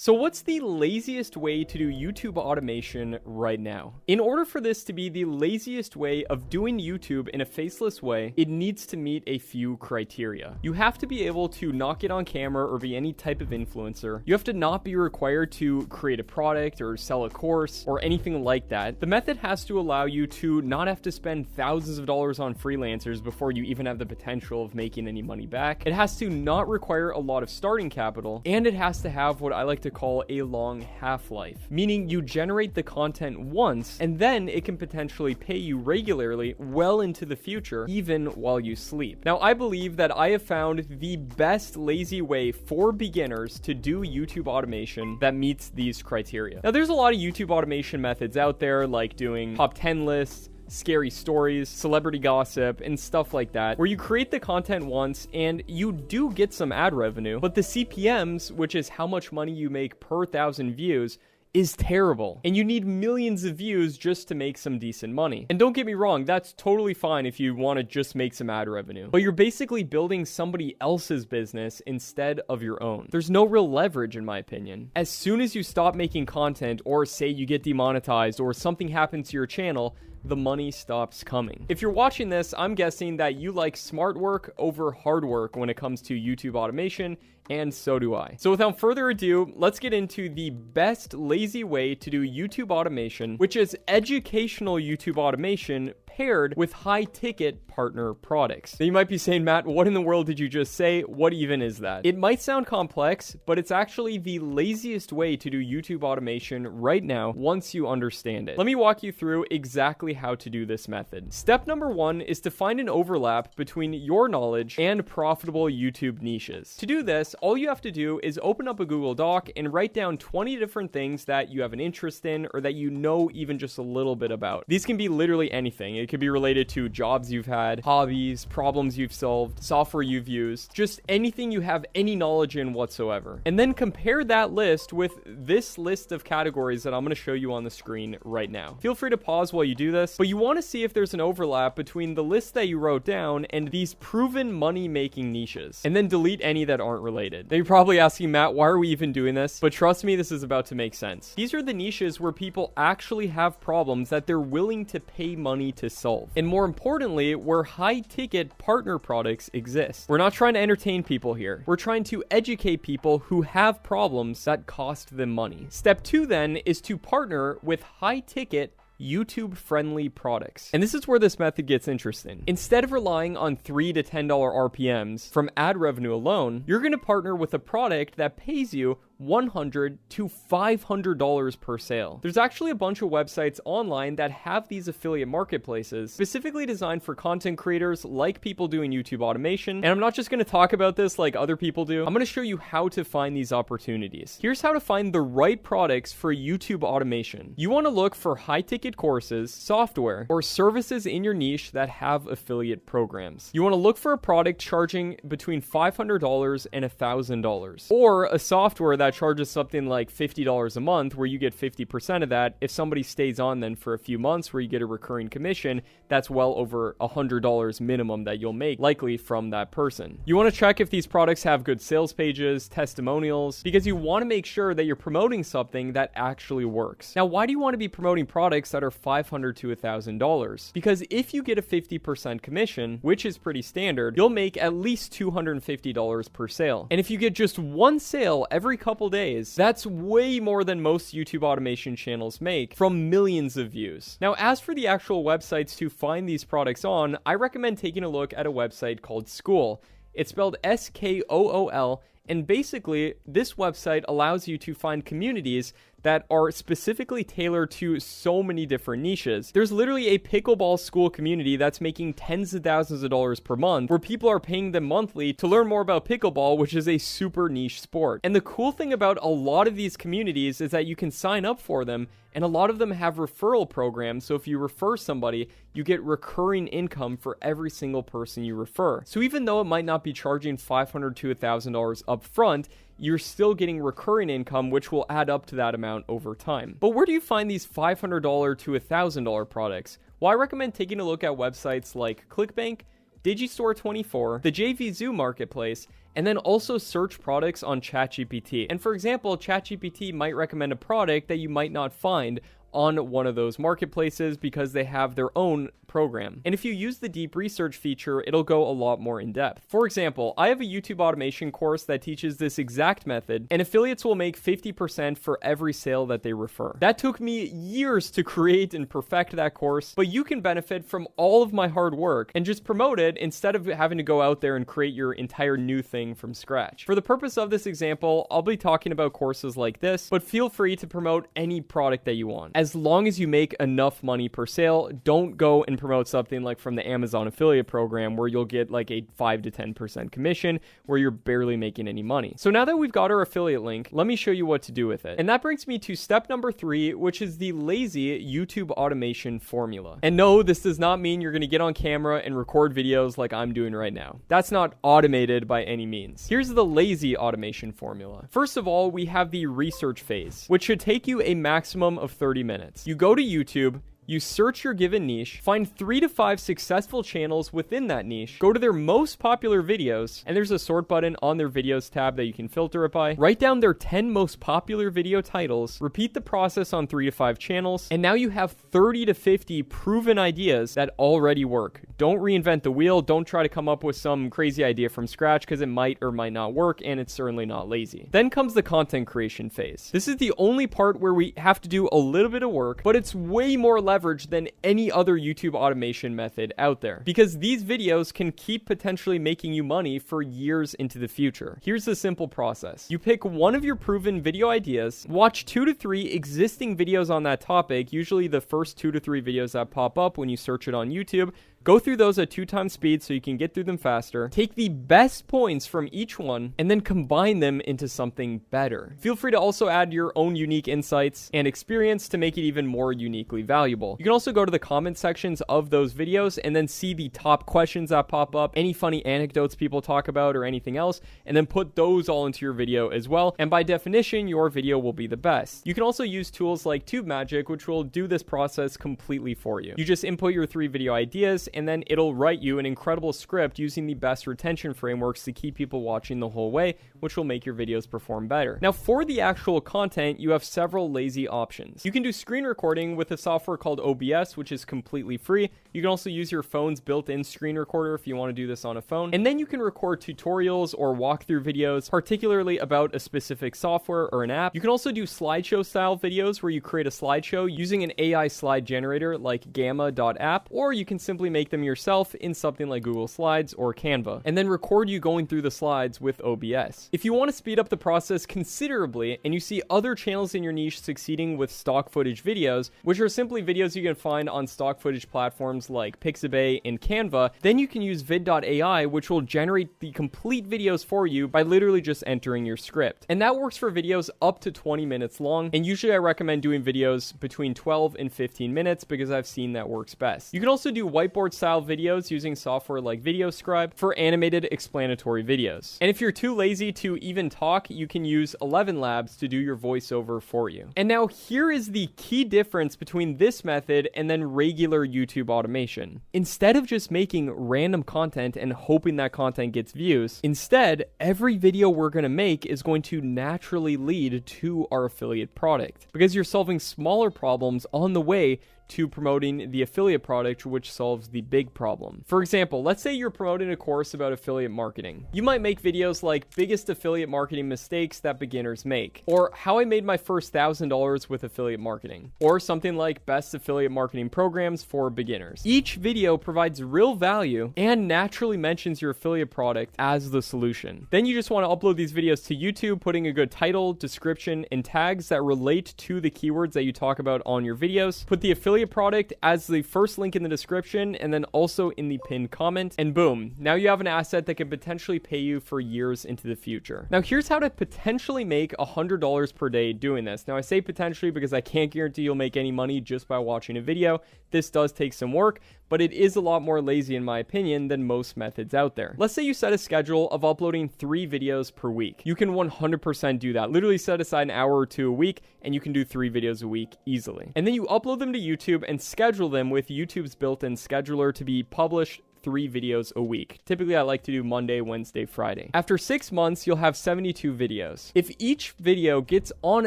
So what's the laziest way to do YouTube automation right now? In order for this to be the laziest way of doing YouTube in a faceless way, it needs to meet a few criteria. You have to be able to not get on camera or be any type of influencer. You have to not be required to create a product or sell a course or anything like that. The method has to allow you to not have to spend thousands of dollars on freelancers before you even have the potential of making any money back. It has to not require a lot of starting capital, and it has to have what I like to call a long half-life, meaning you generate the content once and then it can potentially pay you regularly well into the future, even while you sleep. Now, I believe that I have found the best lazy way for beginners to do YouTube automation that meets these criteria. Now, there's a lot of YouTube automation methods out there, like doing top 10 lists, scary stories, celebrity gossip, and stuff like that, where you create the content once and you do get some ad revenue, but the CPMs, which is how much money you make per 1,000 views, is terrible, and you need millions of views just to make some decent money. And don't get me wrong, that's totally fine if you want to just make some ad revenue, but you're basically building somebody else's business instead of your own. There's no real leverage, in my opinion. As soon as you stop making content, or say you get demonetized, or something happens to your channel, the money stops coming. If you're watching this, I'm guessing that you like smart work over hard work when it comes to YouTube automation, and so do I. So without further ado, let's get into the best lazy way to do YouTube automation, which is educational YouTube automation paired with high-ticket partner products. Now you might be saying, Matt, what in the world did you just say? What even is that? It might sound complex, but it's actually the laziest way to do YouTube automation right now once you understand it. Let me walk you through exactly how to do this method. Step number 1 is to find an overlap between your knowledge and profitable YouTube niches. To do this, all you have to do is open up a Google Doc and write down 20 different things that you have an interest in or that you know even just a little bit about. These can be literally anything. It could be related to jobs you've had, hobbies, problems you've solved, software you've used, just anything you have any knowledge in whatsoever. And then compare that list with this list of categories that I'm going to show you on the screen right now. Feel free to pause while you do this, but you want to see if there's an overlap between the list that you wrote down and these proven money-making niches, and then delete any that aren't related. Now you're probably asking, Matt, why are we even doing this? But trust me, this is about to make sense. These are the niches where people actually have problems that they're willing to pay money to solve. And more importantly, where high-ticket partner products exist. We're not trying to entertain people here. We're trying to educate people who have problems that cost them money. Step 2 then is to partner with high-ticket YouTube-friendly products. And this is where this method gets interesting. Instead of relying on $3 to $10 RPMs from ad revenue alone, you're going to partner with a product that pays you $100 to $500 per sale. There's actually a bunch of websites online that have these affiliate marketplaces specifically designed for content creators like people doing YouTube automation. And I'm not just going to talk about this like other people do. I'm going to show you how to find these opportunities. Here's how to find the right products for YouTube automation. You want to look for high-ticket courses, software, or services in your niche that have affiliate programs. You want to look for a product charging between $500 and $1,000, or a software that charges something like $50 a month where you get 50% of that. If somebody stays on then for a few months where you get a recurring commission, that's well over $100 minimum that you'll make likely from that person. You want to check if these products have good sales pages, testimonials, because you want to make sure that you're promoting something that actually works. Now, why do you want to be promoting products that are $500 to $1,000? Because if you get a 50% commission, which is pretty standard, you'll make at least $250 per sale. And if you get just one sale every couple days, that's way more than most YouTube automation channels make from millions of views. Now, as for the actual websites to find these products on, I recommend taking a look at a website called Skool. It's spelled Skool, and basically, this website allows you to find communities that are specifically tailored to so many different niches. There's literally a pickleball school community that's making tens of thousands of dollars per month, where people are paying them monthly to learn more about pickleball, which is a super niche sport. And the cool thing about a lot of these communities is that you can sign up for them, and a lot of them have referral programs. So if you refer somebody, you get recurring income for every single person you refer. So even though it might not be charging $500 to $1,000 up front, you're still getting recurring income, which will add up to that amount over time. But where do you find these $500 to $1,000 products? Well, I recommend taking a look at websites like ClickBank, Digistore24, the JVZoo Marketplace, and then also search products on ChatGPT. And for example, ChatGPT might recommend a product that you might not find on one of those marketplaces because they have their own program. And if you use the deep research feature, it'll go a lot more in depth. For example, I have a YouTube automation course that teaches this exact method, and affiliates will make 50% for every sale that they refer. That took me years to create and perfect that course, but you can benefit from all of my hard work and just promote it instead of having to go out there and create your entire new thing from scratch. For the purpose of this example, I'll be talking about courses like this, but feel free to promote any product that you want. As long as you make enough money per sale, don't go and promote something like from the Amazon affiliate program where you'll get like a 5 to 10% commission where you're barely making any money. So now that we've got our affiliate link, let me show you what to do with it. And that brings me to step number 3, which is the lazy YouTube automation formula. And no, this does not mean you're going to get on camera and record videos like I'm doing right now. That's not automated by any means. Here's the lazy automation formula. First of all, we have the research phase, which should take you a maximum of 30 minutes. You go to YouTube, you search your given niche, find 3 to 5 successful channels within that niche, go to their most popular videos, and there's a sort button on their videos tab that you can filter it by. Write down their 10 most popular video titles, repeat the process on 3 to 5 channels, and now you have 30 to 50 proven ideas that already work. Don't reinvent the wheel. Don't try to come up with some crazy idea from scratch because it might or might not work, and it's certainly not lazy. Then comes the content creation phase. This is the only part where we have to do a little bit of work, but it's way more leverage than any other YouTube automation method out there because these videos can keep potentially making you money for years into the future. Here's the simple process. You pick one of your proven video ideas, watch 2 to 3 existing videos on that topic, usually the first 2 to 3 videos that pop up when you search it on YouTube. Go through those at 2 times speed so you can get through them faster. Take the best points from each one and then combine them into something better. Feel free to also add your own unique insights and experience to make it even more uniquely valuable. You can also go to the comment sections of those videos and then see the top questions that pop up, any funny anecdotes people talk about or anything else, and then put those all into your video as well. And by definition, your video will be the best. You can also use tools like TubeMagic, which will do this process completely for you. You just input your 3 video ideas, and then it'll write you an incredible script using the best retention frameworks to keep people watching the whole way, which will make your videos perform better. Now, for the actual content, you have several lazy options. You can do screen recording with a software called OBS, which is completely free. You can also use your phone's built-in screen recorder if you want to do this on a phone. And then you can record tutorials or walkthrough videos, particularly about a specific software or an app. You can also do slideshow style videos where you create a slideshow using an AI slide generator like gamma.app, or you can simply make them yourself in something like Google Slides or Canva, and then record you going through the slides with OBS. If you want to speed up the process considerably and you see other channels in your niche succeeding with stock footage videos, which are simply videos you can find on stock footage platforms like Pixabay and Canva, then you can use vid.ai, which will generate the complete videos for you by literally just entering your script. And that works for videos up to 20 minutes long, and usually I recommend doing videos between 12 and 15 minutes because I've seen that works best. You can also do whiteboard style videos using software like VideoScribe for animated explanatory videos. And if you're too lazy to even talk, you can use 11 Labs to do your voiceover for you. And now here is the key difference between this method and then regular YouTube automation. Instead of just making random content and hoping that content gets views, instead, every video we're going to make is going to naturally lead to our affiliate product because you're solving smaller problems on the way to promoting the affiliate product, which solves the big problem. For example, let's say you're promoting a course about affiliate marketing. You might make videos like biggest affiliate marketing mistakes that beginners make, or how I made my first $1,000 with affiliate marketing, or something like best affiliate marketing programs for beginners. Each video provides real value and naturally mentions your affiliate product as the solution. Then you just want to upload these videos to YouTube, putting a good title, description, and tags that relate to the keywords that you talk about on your videos. Put the affiliate product as the first link in the description and then also in the pinned comment, and boom, now you have an asset that can potentially pay you for years into the future. Now here's how to potentially make $100 per day doing this. Now I say potentially because I can't guarantee you'll make any money just by watching a video. This does take some work, but it is a lot more lazy in my opinion than most methods out there. Let's say you set a schedule of uploading 3 videos per week. You can 100% do that. Literally set aside an hour or 2 a week and you can do 3 videos a week easily. And then you upload them to YouTube and schedule them with YouTube's built-in scheduler to be published 3 videos a week. Typically, I like to do Monday, Wednesday, Friday. After 6 months, you'll have 72 videos. If each video gets on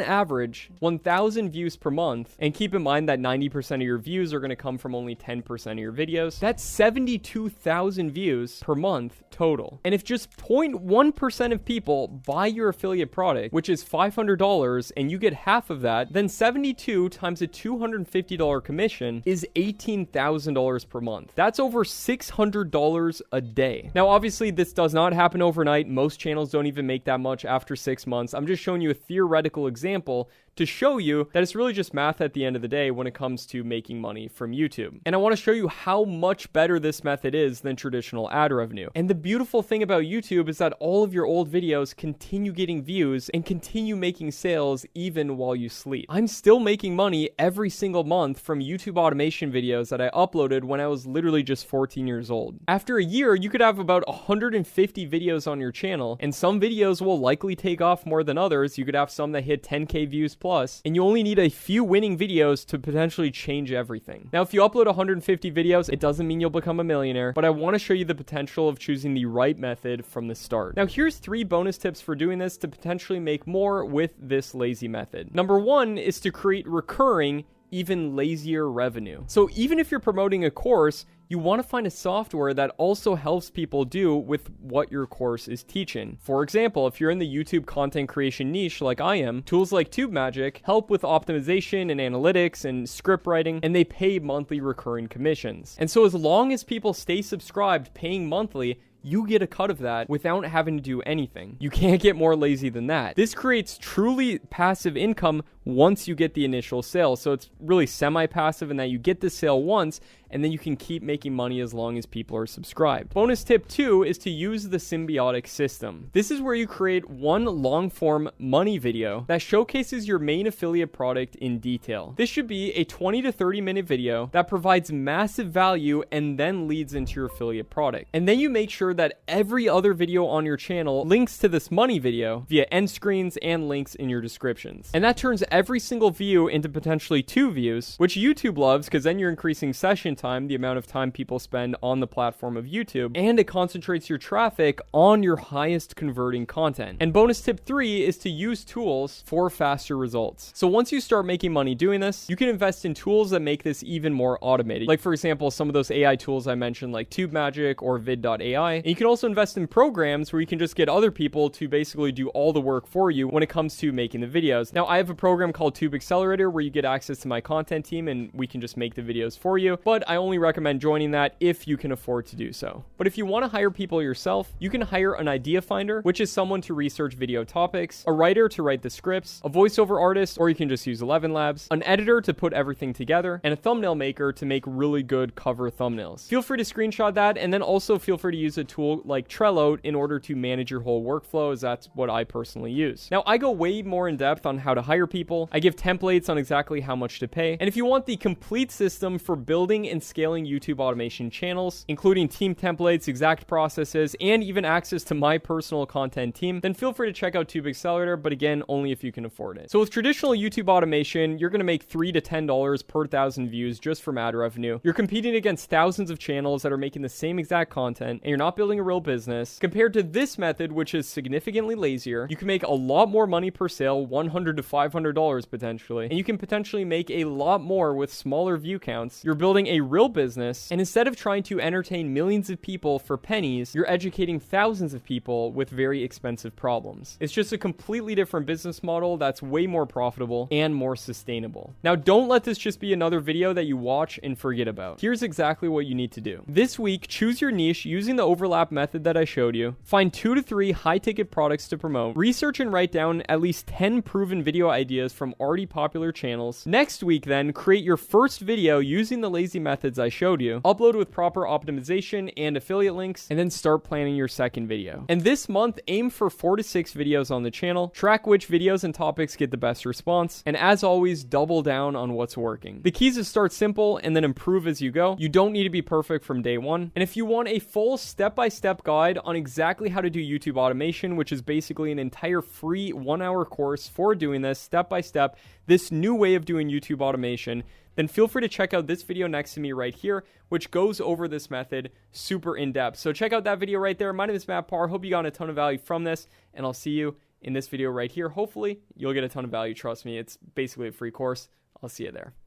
average 1,000 views per month, and keep in mind that 90% of your views are going to come from only 10% of your videos, that's 72,000 views per month total. And if just 0.1% of people buy your affiliate product, which is $500, and you get half of that, then 72 times a $250 commission is $18,000 per month. That's over $600 a day. Now, obviously, this does not happen overnight. Most channels don't even make that much after 6 months. I'm just showing you a theoretical example to show you that it's really just math at the end of the day when it comes to making money from YouTube. And I want to show you how much better this method is than traditional ad revenue. And the beautiful thing about YouTube is that all of your old videos continue getting views and continue making sales even while you sleep. I'm still making money every single month from YouTube automation videos that I uploaded when I was literally just 14 years old. After a year, you could have about 150 videos on your channel, and some videos will likely take off more than others. You could have some that hit 10K views plus, and you only need a few winning videos to potentially change everything. Now, if you upload 150 videos, it doesn't mean you'll become a millionaire, but I want to show you the potential of choosing the right method from the start. Now, here's 3 bonus tips for doing this to potentially make more with this lazy method. Number 1 is to create recurring, even lazier revenue. So even if you're promoting a course, you want to find a software that also helps people do with what your course is teaching. For example, if you're in the YouTube content creation niche like I am, tools like TubeMagic help with optimization and analytics and script writing, and they pay monthly recurring commissions. And so as long as people stay subscribed, paying monthly, you get a cut of that without having to do anything. You can't get more lazy than that. This creates truly passive income once you get the initial sale. So it's really semi-passive in that you get the sale once, and then you can keep making money as long as people are subscribed. Bonus tip 2 is to use the symbiotic system. This is where you create one long-form money video that showcases your main affiliate product in detail. This should be a 20 to 30 minute video that provides massive value and then leads into your affiliate product. And then you make sure that every other video on your channel links to this money video via end screens and links in your descriptions. And that turns every single view into potentially 2 views, which YouTube loves because then you're increasing session time, the amount of time people spend on the platform of YouTube, and it concentrates your traffic on your highest converting content. And bonus tip 3 is to use tools for faster results. So once you start making money doing this, you can invest in tools that make this even more automated. Like for example, some of those AI tools I mentioned like TubeMagic or vid.ai. And you can also invest in programs where you can just get other people to basically do all the work for you when it comes to making the videos. Now I have a program called Tube Accelerator where you get access to my content team and we can just make the videos for you. But I only recommend joining that if you can afford to do so. But if you want to hire people yourself, you can hire an idea finder, which is someone to research video topics, a writer to write the scripts, a voiceover artist, or you can just use 11 Labs, an editor to put everything together, and a thumbnail maker to make really good cover thumbnails. Feel free to screenshot that, and then also feel free to use a tool like Trello in order to manage your whole workflow, as that's what I personally use. Now, I go way more in depth on how to hire people. I give templates on exactly how much to pay. And if you want the complete system for building and scaling YouTube automation channels, including team templates, exact processes, and even access to my personal content team, then feel free to check out Tube Accelerator, but again, only if you can afford it. So with traditional YouTube automation, you're going to make $3 to $10 per 1,000 views just from ad revenue. You're competing against thousands of channels that are making the same exact content, and you're not building a real business. Compared to this method, which is significantly lazier, you can make a lot more money per sale, $100 to $500 potentially, and you can potentially make a lot more with smaller view counts. You're building a real business, and instead of trying to entertain millions of people for pennies, you're educating thousands of people with very expensive problems. It's just a completely different business model that's way more profitable and more sustainable. Now, don't let this just be another video that you watch and forget about. Here's exactly what you need to do. This week, choose your niche using the overlap method that I showed you. Find 2 to 3 high-ticket products to promote. Research and write down at least 10 proven video ideas from already popular channels. Next week, then, create your first video using the lazy methods I showed you. Upload with proper optimization and affiliate links, and then start planning your second video. And this month, aim for 4 to 6 videos on the channel. Track which videos and topics get the best response. And as always, double down on what's working. The keys is start simple and then improve as you go. You don't need to be perfect from day one. And if you want a full step-by-step guide on exactly how to do YouTube automation, which is basically an entire free 1-hour course for doing this step by step, this new way of doing YouTube automation, then feel free to check out this video next to me right here, which goes over this method super in depth. So check out that video right there. My name is Matt Parr. Hope you got a ton of value from this, and I'll see you in this video right here. Hopefully you'll get a ton of value. Trust me, it's basically a free course. I'll see you there.